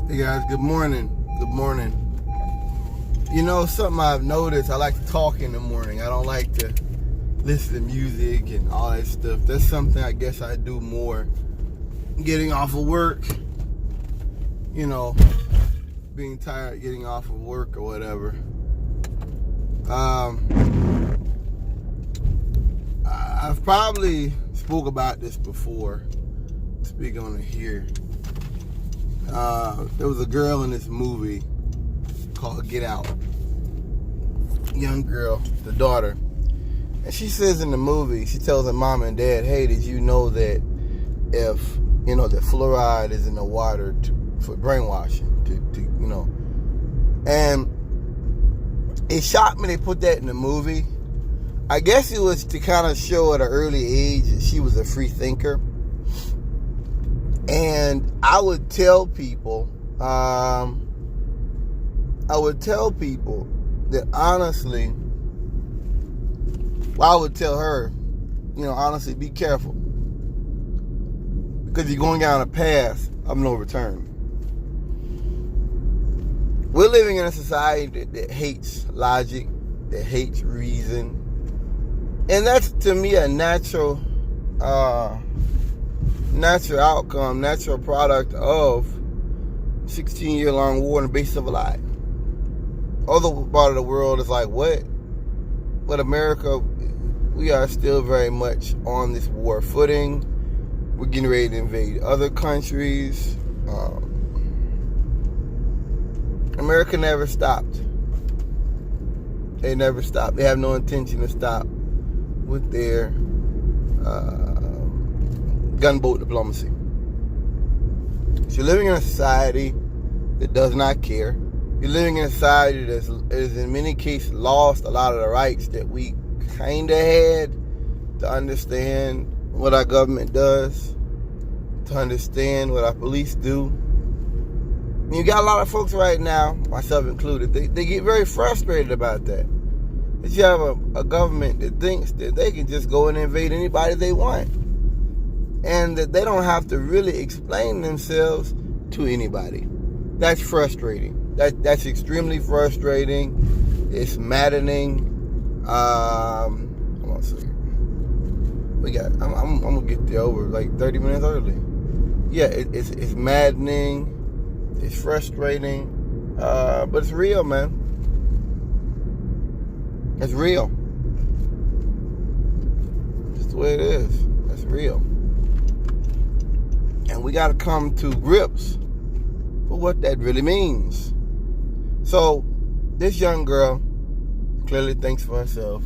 Hey guys, good morning. Good morning. You know, something I've noticed, I like to talk in the morning. I don't like to listen to music and all that stuff. That's something I guess I do more getting off of work. You know, being tired, getting off of work or whatever. I've probably spoke about this before. Speak on it here. There was a girl in this movie called Get Out. Young girl, the daughter. And she says in the movie, she tells her mom and dad, hey, did you know that if, that fluoride is in the water for brainwashing, and it shocked me they put that in the movie. I guess it was to kind of show at an early age that she was a free thinker. And I would tell people, that honestly, I would tell her, honestly, be careful. Because you're going down a path of no return. We're living in a society that hates logic, that hates reason. And that's, to me, a natural outcome, natural product of 16-year-long war on the basis of a lie. Other part of the world is like, what? But America, we are still very much on this war footing. We're getting ready to invade other countries. America never stopped. They never stopped. They have no intention to stop with their gunboat diplomacy. So you're living in a society that does not care. You're living in a society that is in many cases lost a lot of the rights that we kind of had to understand what our government does, to understand what our police do. And you got a lot of folks right now, myself included, they get very frustrated about that. That you have a government that thinks that they can just go and invade anybody they want. And that they don't have to really explain themselves to anybody. That's frustrating. That's extremely frustrating. It's maddening. Hold on a second. I'm gonna get there over like 30 minutes early. Yeah, it's maddening. It's frustrating. But it's real, man. It's real. It's the way it is. It's real. And we got to come to grips with what that really means. So, this young girl clearly thinks for herself.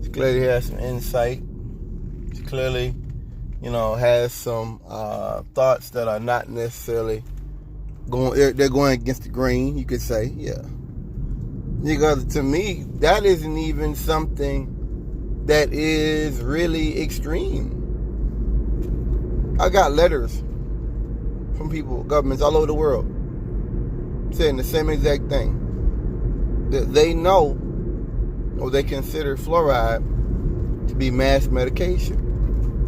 She clearly has some insight. She clearly, has some thoughts that are not necessarily they're going against the grain, you could say, yeah. Because to me, that isn't even something that is really extreme. I got letters from people, governments all over the world, saying the same exact thing. That they know or they consider fluoride to be mass medication.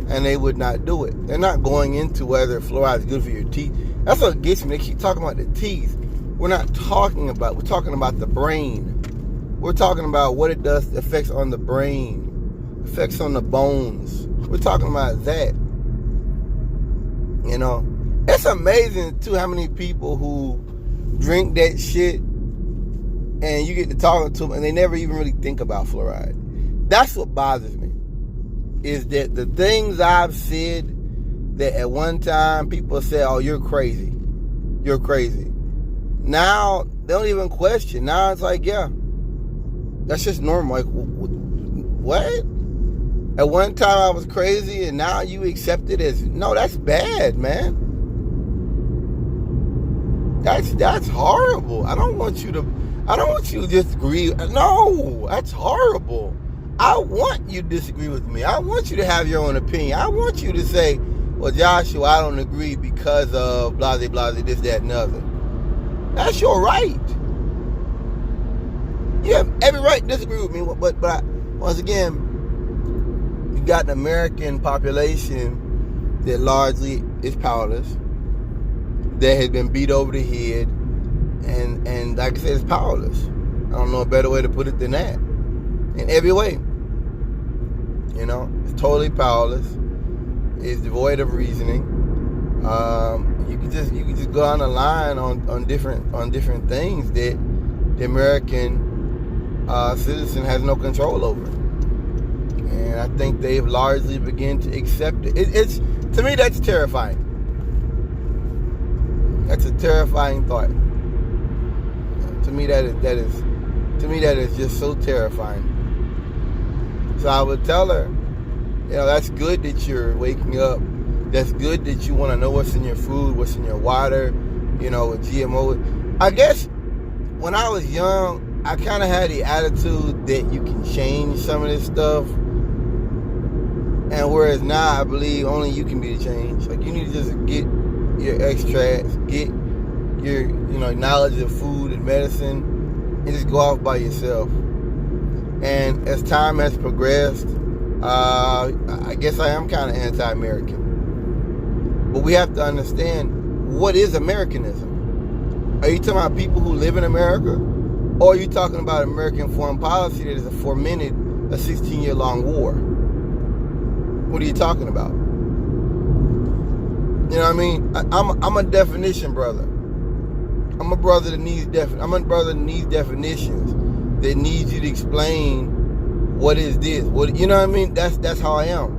And they would not do it. They're not going into whether fluoride is good for your teeth. That's what gets me. They keep talking about the teeth. We're talking about the brain. We're talking about what it does, the effects on the brain, effects on the bones. We're talking about that. It's amazing too how many people who drink that shit and you get to talking to them and they never even really think about fluoride. That's what bothers me. Is that the things I've said that at one time people say, oh, you're crazy. You're crazy. Now they don't even question. Now it's like, yeah, that's just normal. Like, what? At one time I was crazy and now you accept it as, no, that's bad, man. That's horrible. I don't want you to just agree. No, that's horrible. I want you to disagree with me. I want you to have your own opinion. I want you to say, well, Joshua, I don't agree because of blah, blah, blah, this, that, and other. That's your right. You have every right to disagree with me, but once again, you got an American population that largely is powerless. that has been beat over the head, and like I said, it's powerless. I don't know a better way to put it than that. In every way, it's totally powerless. It's devoid of reasoning. You can just go on the line on different things that the American citizen has no control over, and I think they've largely begun to accept it. It's to me, that's terrifying. That's a terrifying thought. To me, that is just so terrifying. So I would tell her, that's good that you're waking up. That's good that you want to know what's in your food, what's in your water, with GMO. I guess when I was young, I kind of had the attitude that you can change some of this stuff. And whereas now I believe only you can be the change. Like, you need to just get your extracts, get your knowledge of food and medicine, and just go off by yourself. And as time has progressed, I guess I am kind of anti-American. But we have to understand, what is Americanism? Are you talking about people who live in America? Or are you talking about American foreign policy that has fomented a 16-year-long war? What are you talking about? You know what I mean? I'm a definition brother. I'm a brother that needs definitions, that needs you to explain what is this. You know what I mean? That's how I am.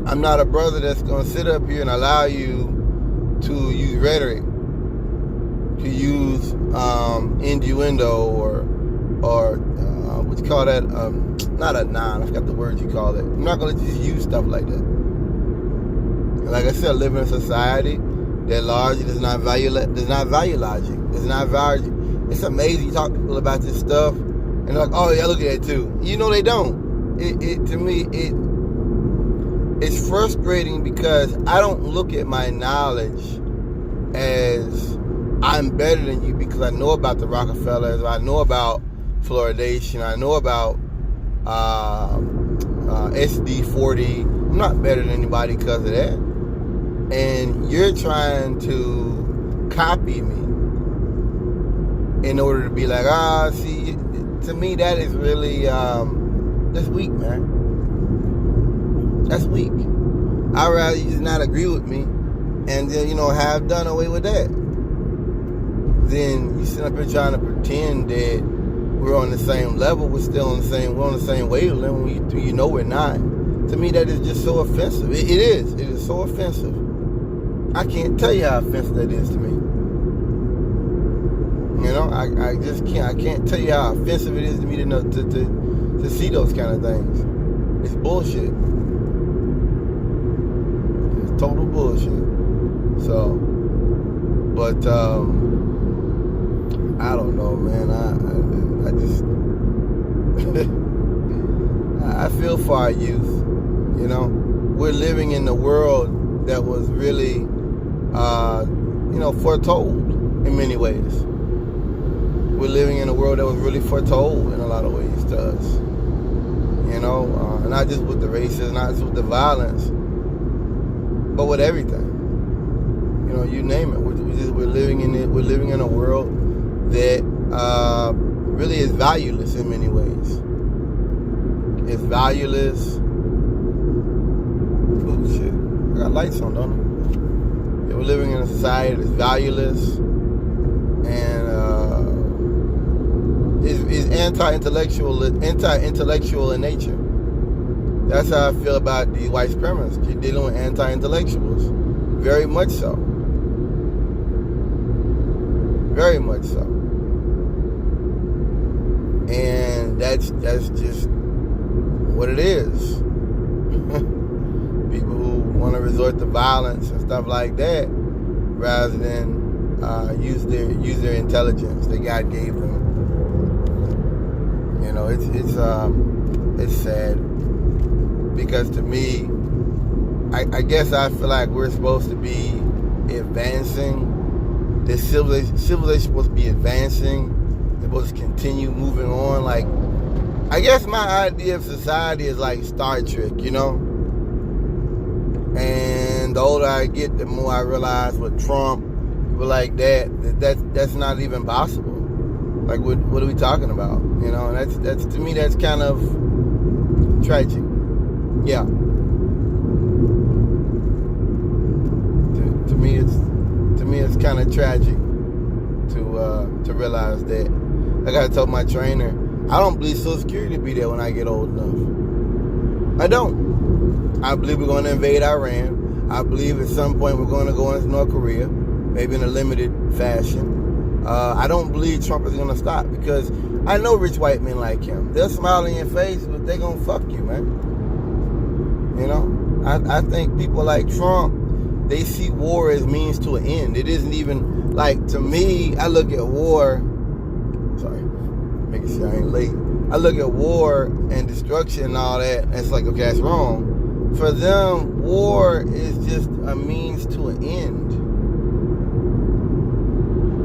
I'm not a brother that's gonna sit up here and allow you to use rhetoric, to use innuendo or what you call that? Not a I forgot the word you call it. I'm not gonna just use stuff like that. Like I said, I live in a society that largely does not value logic. It's amazing. You talk to people about this stuff, and they're like, "Oh yeah, I look at that too." They don't. To me, it's frustrating because I don't look at my knowledge as I'm better than you because I know about the Rockefellers, I know about fluoridation, I know about SD40. I'm not better than anybody because of that. And you're trying to copy me in order to be like, see, to me that is really, that's weak, man. That's weak. I'd rather you just not agree with me and then, have done away with that. Then you sit up here trying to pretend that we're on the same level, we're on the same wavelength when we're not. To me, that is just so offensive. It is so offensive. I can't tell you how offensive that is to me. I just can't. I can't tell you how offensive it is to me to see those kind of things. It's bullshit. It's total bullshit. So, but I don't know, man. I just I feel for our youth. We're living in the world that was really, foretold in many ways. We're living in a world that was really foretold in a lot of ways to us. Not just with the racism, not just with the violence, but with everything. You name it. We're living in a world that really is valueless in many ways. It's valueless. Oh shit! I got lights on, don't I? Yeah, we're living in a society that's valueless and is anti-intellectual in nature. That's how I feel about the white supremacists. You're dealing with anti-intellectuals, very much so. Very much so. And that's just what it is. People who want to resort to violence and stuff like that rather than use their intelligence that God gave them. It's sad because to me, I guess I feel like we're supposed to be advancing. The civilization is supposed to be advancing. It's supposed to continue moving on. Like, I guess my idea of society is like Star Trek, And And the older I get, the more I realize with Trump, people like that's not even possible. Like, what are we talking about? You know, and that's to me, that's kind of tragic. Yeah. To me, it's kind of tragic to realize that. Like I told my trainer, I don't believe Social Security will be there when I get old enough. I don't. I believe we're going to invade Iran. I believe at some point we're going to go into North Korea, maybe in a limited fashion. I don't believe Trump is going to stop, because I know rich white men like him. They'll smile in your face, but they're going to fuck you, man. You know? I think people like Trump, they see war as means to an end. It isn't even, like, to me, I look at war, sorry, making sure I ain't late. I look at war and destruction and all that, and it's like, okay, that's wrong. For them, war is just a means to an end.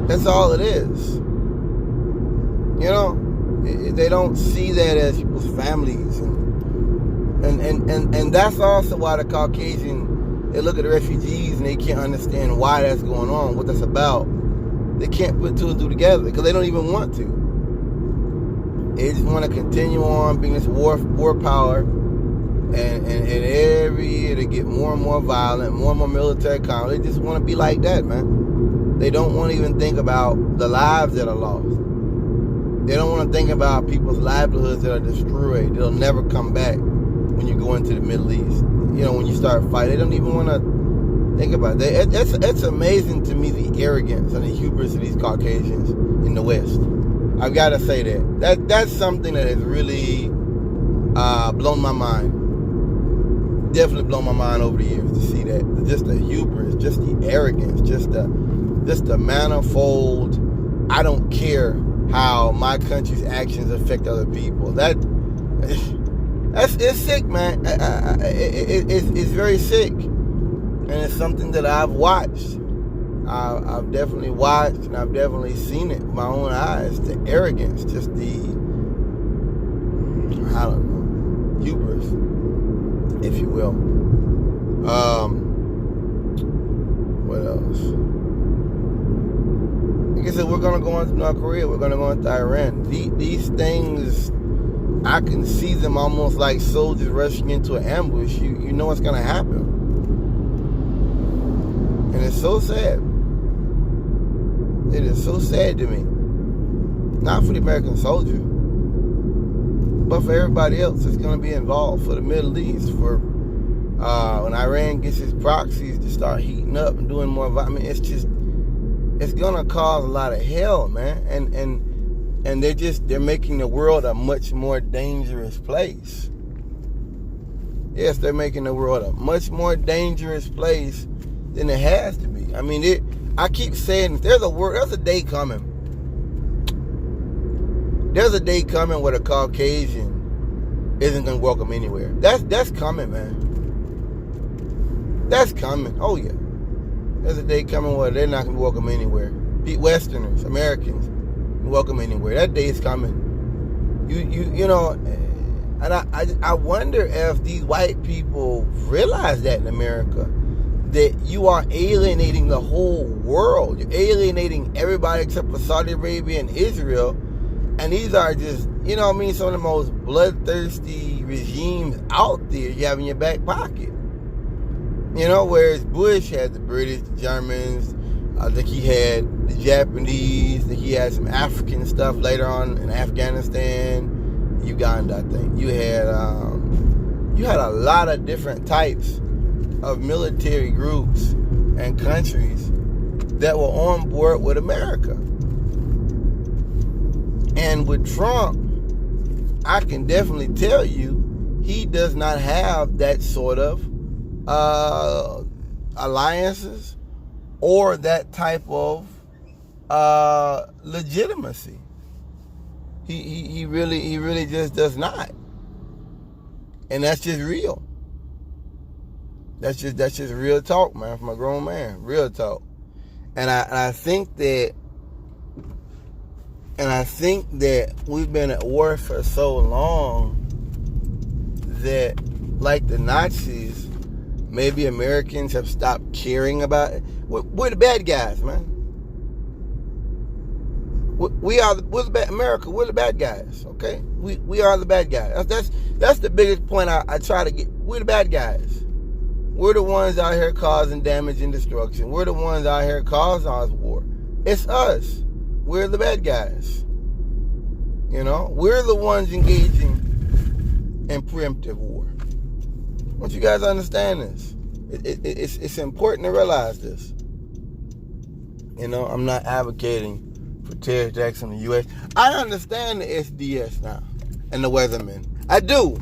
That's all it is. You know, they don't see that as people's families, and that's also why the Caucasian, they look at the refugees and they can't understand why that's going on, what that's about. They can't put two and two together because they don't even want to. They just want to continue on being this war power, and every year they get more and more violent, more and more military conflict. They just want to be like that, man. They don't want to even think about the lives that are lost. They don't want to think about people's livelihoods that are destroyed. They'll never come back when you go into the Middle East. You know, when you start fighting, they don't even want to think about that. It's amazing to me, the arrogance and the hubris of these Caucasians in the West. I've got to say that. That's something that has really blown my mind. Definitely blown my mind over the years to see that. Just the hubris, just the arrogance, just the manifold, I don't care how my country's actions affect other people. It's sick, man. It's very sick. And it's something that I've watched. I've definitely watched, and I've definitely seen it with my own eyes. The arrogance, just the, I don't know, hubris, if you will. What else? Like I said, we're going to go into North Korea. We're going to go into Iran. These things, I can see them almost like soldiers rushing into an ambush. You know what's going to happen. And it's so sad. It is so sad to me. Not for the American soldier, but for everybody else that's going to be involved, for the Middle East, for when Iran gets its proxies to start heating up and doing more. I mean, it's going to cause a lot of hell, man. And they're making the world a much more dangerous place. Yes, they're making the world a much more dangerous place than it has to be. I mean, I keep saying, there's a day coming. There's a day coming where the Caucasian isn't going to welcome anywhere. That's coming, man. That's coming. Oh, yeah. There's a day coming where they're not going to be welcome anywhere. Westerners, Americans, welcome anywhere. That day is coming. You know, and I wonder if these white people realize that in America, that you are alienating the whole world. You're alienating everybody except for Saudi Arabia and Israel. And these are just, you know what I mean, some of the most bloodthirsty regimes out there you have in your back pocket. You know, whereas Bush had the British, the Germans, I think he had the Japanese, I think he had some African stuff later on in Afghanistan, Uganda, I think. You had a lot of different types of military groups and countries that were on board with America. And with Trump, I can definitely tell you, he does not have that sort of alliances or that type of legitimacy. He really just does not. And that's just real. That's just real talk, man, from a grown man. Real talk. And I think that we've been at war for so long that, like the Nazis, maybe Americans have stopped caring about it. We're the bad guys, man. America. We're the bad guys. Okay, we are the bad guys. That's the biggest point I try to get. We're the bad guys. We're the ones out here causing damage and destruction. We're the ones out here causing all this war. It's us. We're the bad guys. You know, we're the ones engaging in preemptive war. Don't you guys understand this? It's important to realize this. You know, I'm not advocating for terror attacks on the U.S. I understand the SDS now and the weathermen. I do.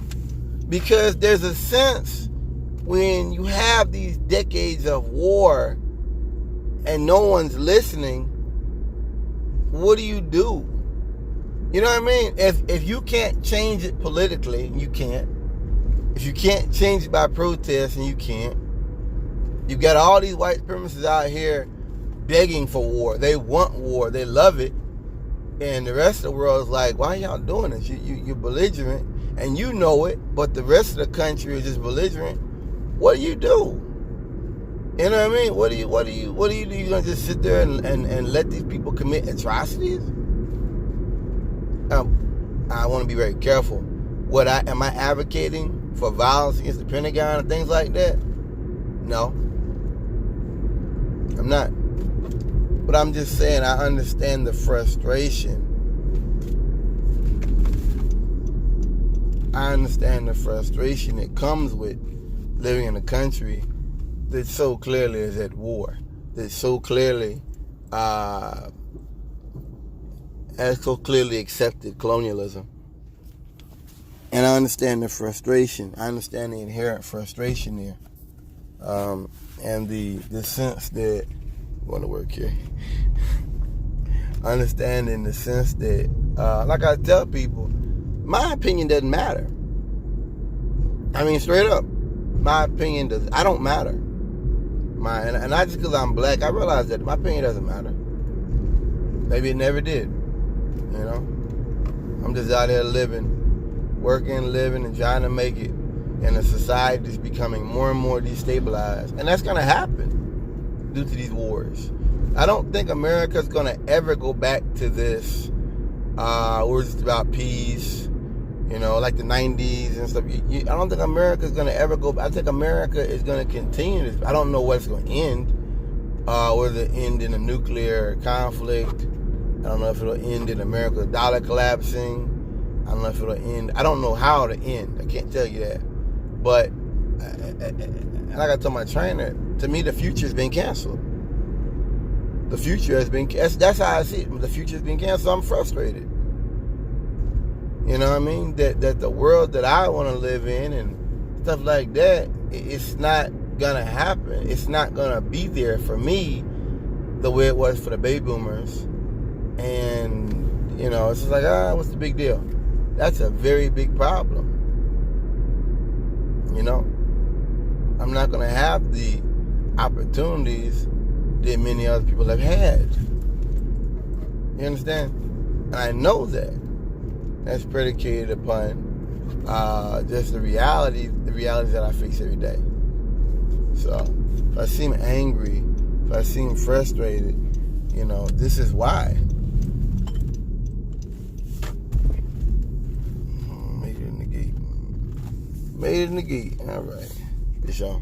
Because there's a sense when you have these decades of war and no one's listening, what do? You know what I mean? If you can't change it politically, you can't. If you can't change it by protest, and you can't. You've got all these white supremacists out here begging for war. They want war. They love it. And the rest of the world is like, why y'all doing this? You're belligerent, and you know it, but the rest of the country is just belligerent. What do? You know what I mean? What do you do? You gonna just sit there and let these people commit atrocities? I want to be very careful. Am I advocating for violence against the Pentagon and things like that? No, I'm not. But I'm just saying I understand the frustration. I understand the frustration that comes with living in a country that so clearly is at war, that so clearly has so clearly accepted colonialism. And I understand the frustration. I understand the inherent frustration there. And the sense that I want to work here. I understand in the sense that, like I tell people, my opinion doesn't matter. I mean, straight up, my opinion I don't matter. And not just because I'm black, I realize that my opinion doesn't matter. Maybe it never did. You know, I'm just out there working, living, and trying to make it in a society that's becoming more and more destabilized. And that's going to happen due to these wars. I don't think America's going to ever go back to this, where it's just about peace, you know, like the 90s and stuff. I don't think America's going to ever go back. I think America is going to continue this. I don't know what's going to end, whether it end in a nuclear conflict. I don't know if it'll end in America's dollar collapsing. I don't know if it'll end. I don't know how it'll end. I can't tell you that. But like I told my trainer, to me the future has been canceled. The future has been. That's how I see it. The future has been canceled. I'm frustrated. You know what I mean? That the world that I want to live in and stuff like that, it's not gonna happen. It's not gonna be there for me the way it was for the baby boomers. And, you know, it's just like, what's the big deal? That's a very big problem. You know? I'm not going to have the opportunities that many other people have had. You understand? And I know that. That's predicated upon just the realities that I face every day. So, if I seem angry, if I seem frustrated, you know, this is why. Made it in the gate. All right. Peace, y'all.